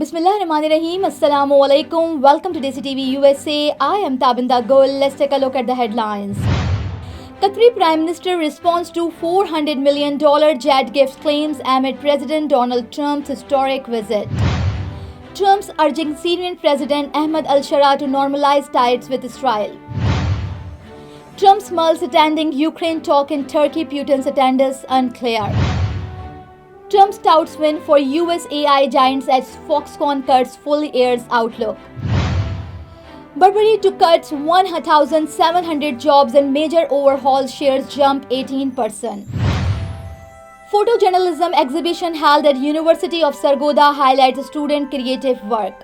Bismillahirrahmanirrahim. Assalamu alaikum. Welcome to DESI TV USA. I am Tabinda Gul. Let's take a look at the headlines. Qatari Prime Minister responds to $400 million jet gift claims amid President Donald Trump's historic visit. Trump's urging Syrian President Ahmed al-Shara to normalize ties with Israel. Trump's mulls attending Ukraine talk in Turkey, Putin's attendance unclear. Trump's touts win for U.S. AI giants as Foxconn cuts full year's outlook. Burberry to cuts 1,700 jobs and major overhaul shares jump 18%. Photojournalism exhibition held at University of Sargodha highlights student creative work.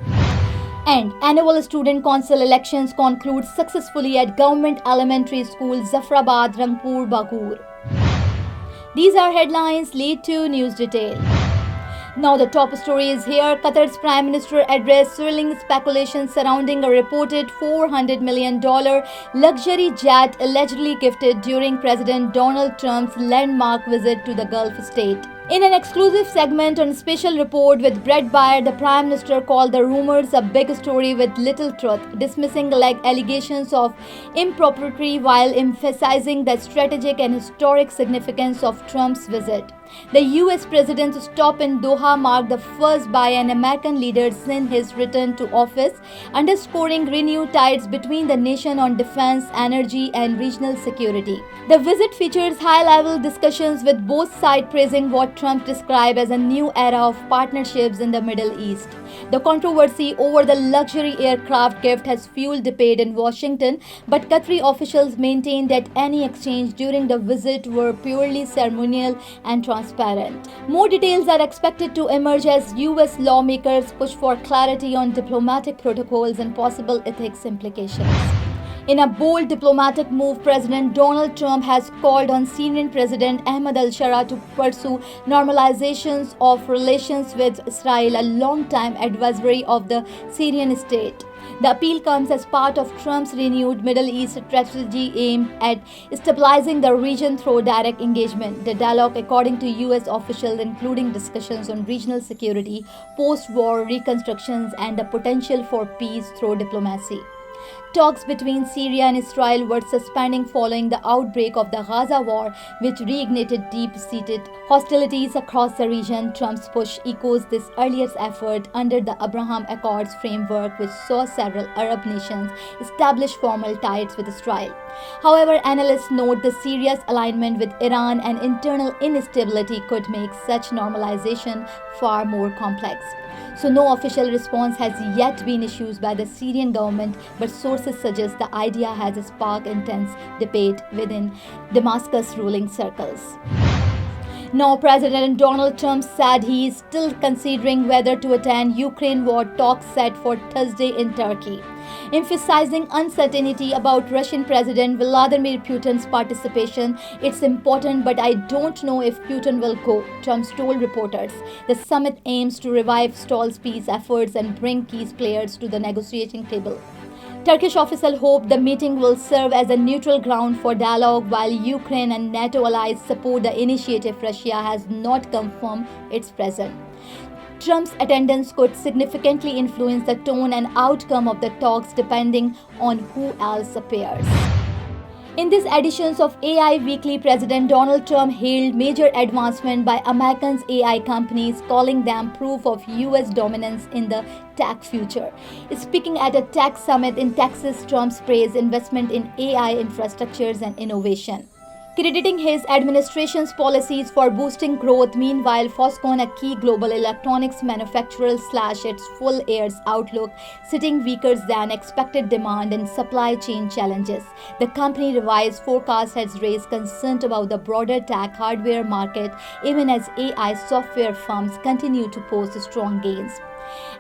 And annual student council elections conclude successfully at Government Elementary School Zafrabad, Rangpur, Bagur. These are headlines, lead to news detail. Now the top story is here. Qatar's Prime Minister addressed swirling speculation surrounding a reported $400 million luxury jet allegedly gifted during President Donald Trump's landmark visit to the Gulf state. In an exclusive segment on Special Report with Bret Baier, the Prime Minister called the rumors a big story with little truth, dismissing allegations of impropriety while emphasizing the strategic and historic significance of Trump's visit. The U.S. President's stop in Doha marked the first by an American leader since his return to office, underscoring renewed ties between the nation on defense, energy, and regional security. The visit features high-level discussions with both sides praising what Trump described as a new era of partnerships in the Middle East. The controversy over the luxury aircraft gift has fueled debate in Washington, but Qatari officials maintain that any exchange during the visit were purely ceremonial and transparent. More details are expected to emerge as U.S. lawmakers push for clarity on diplomatic protocols and possible ethics implications. In a bold diplomatic move, President Donald Trump has called on Syrian President Ahmed al-Shara to pursue normalizations of relations with Israel, a long-time adversary of the Syrian state. The appeal comes as part of Trump's renewed Middle East strategy aimed at stabilizing the region through direct engagement. The dialogue, according to U.S. officials, including discussions on regional security, post-war reconstructions, and the potential for peace through diplomacy. Talks between Syria and Israel were suspending following the outbreak of the Gaza war, which reignited deep-seated hostilities across the region. Trump's push echoes this earlier effort under the Abraham Accords framework, which saw several Arab nations establish formal ties with Israel. However, analysts note the Syria's alignment with Iran and internal instability could make such normalization far more complex. So no official response has yet been issued by the Syrian government, but sources suggest the idea has sparked intense debate within Damascus ruling circles. Now, President Donald Trump said he is still considering whether to attend Ukraine war talks set for Thursday in Turkey, emphasizing uncertainty about Russian President Vladimir Putin's participation. It's important, but I don't know if Putin will go, Trump told reporters. The summit aims to revive stalled peace efforts and bring key players to the negotiating table. Turkish officials hope the meeting will serve as a neutral ground for dialogue, while Ukraine and NATO allies support the initiative. Russia has not confirmed its presence. Trump's attendance could significantly influence the tone and outcome of the talks depending on who else appears. In this edition of AI Weekly, President Donald Trump hailed major advancement by American AI companies, calling them proof of U.S. dominance in the tech future. Speaking at a tech summit in Texas, Trump praised investment in AI infrastructures and innovation, crediting his administration's policies for boosting growth. Meanwhile, Foxconn, a key global electronics manufacturer, slashed its full year's outlook, citing weaker than expected demand and supply chain challenges. The company revised forecast has raised concern about the broader tech hardware market, even as AI software firms continue to post strong gains.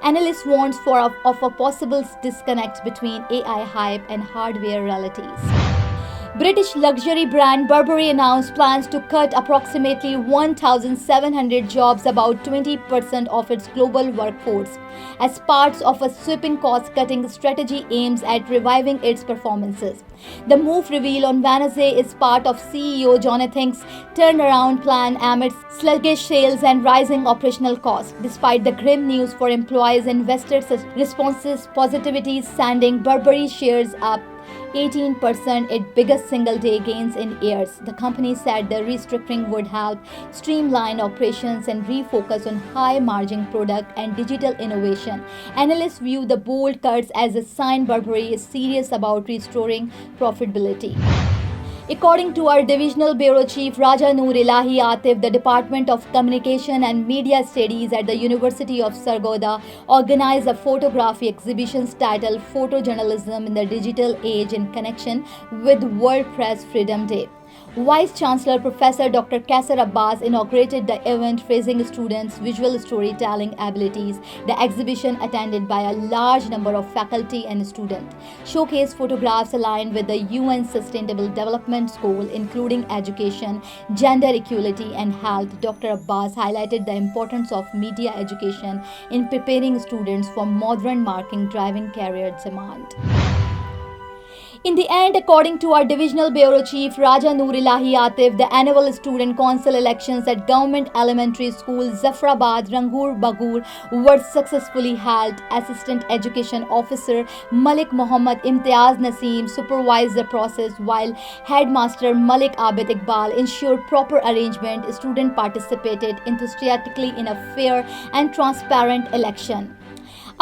Analysts warn of a possible disconnect between AI hype and hardware realities. British luxury brand Burberry announced plans to cut approximately 1,700 jobs, about 20% of its global workforce, as part of a sweeping cost-cutting strategy aimed at reviving its performances. The move revealed on Wednesday is part of CEO Jonathan's turnaround plan amid sluggish sales and rising operational costs. Despite the grim news for employees, investors' responses positivity, sending Burberry shares up 18%, its biggest single-day gains in years. The company said the restructuring would help streamline operations and refocus on high-margin product and digital innovation. Analysts view the bold cuts as a sign Burberry is serious about restoring profitability. According to our Divisional Bureau Chief Raja Noor Ilahi Atif, the Department of Communication and Media Studies at the University of Sargodha organized a photography exhibition titled Photojournalism in the Digital Age in connection with World Press Freedom Day. Vice Chancellor Professor Dr. Kaisar Abbas inaugurated the event, praising students' visual storytelling abilities. The exhibition, attended by a large number of faculty and students, showcased photographs aligned with the UN Sustainable Development Goal, including education, gender equality, and health. Dr. Abbas highlighted the importance of media education in preparing students for modern marketing, driving career demand. In the end, according to our Divisional Bureau Chief Raja Noor Ilahi Atif, the annual Student Council elections at Government Elementary School Zafrabad, Rangur Bagur were successfully held. Assistant Education Officer Malik Mohammad Imtiaz Naseem supervised the process, while Headmaster Malik Abid Iqbal ensured proper arrangement. Students participated enthusiastically in a fair and transparent election.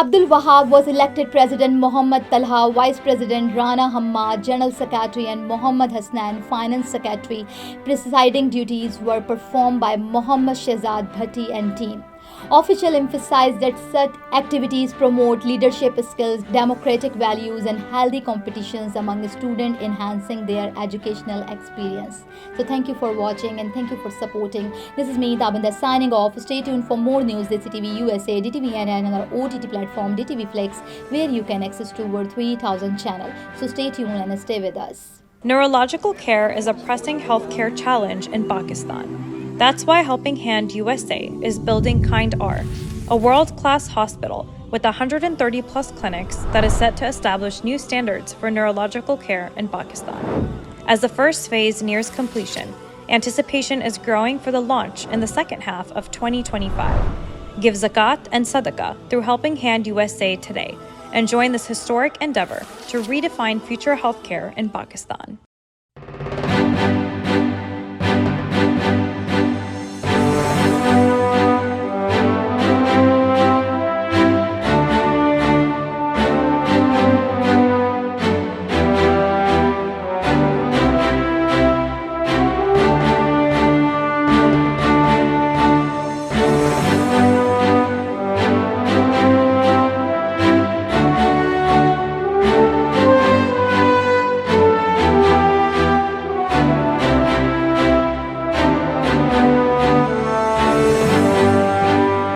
Abdul Wahab was elected President, Muhammad Talha, Vice President Rana Hammad, General Secretary, and Muhammad Hasnan, Finance Secretary. Presiding duties were performed by Muhammad Shehzad Bhatti and team. Officials emphasized that such activities promote leadership skills, democratic values, and healthy competitions among students, enhancing their educational experience. So thank you for watching and thank you for supporting. This is me, Tabinda, signing off. Stay tuned for more news. DESI TV USA, DTV, and our OTT platform, DTV Flex, where you can access to over 3,000 channels. So stay tuned and stay with us. Neurological care is a pressing healthcare challenge in Pakistan. That's why Helping Hand USA is building Kind R, a world-class hospital with 130-plus clinics that is set to establish new standards for neurological care in Pakistan. As the first phase nears completion, anticipation is growing for the launch in the second half of 2025. Give zakat and sadaqah through Helping Hand USA today and join this historic endeavor to redefine future healthcare in Pakistan.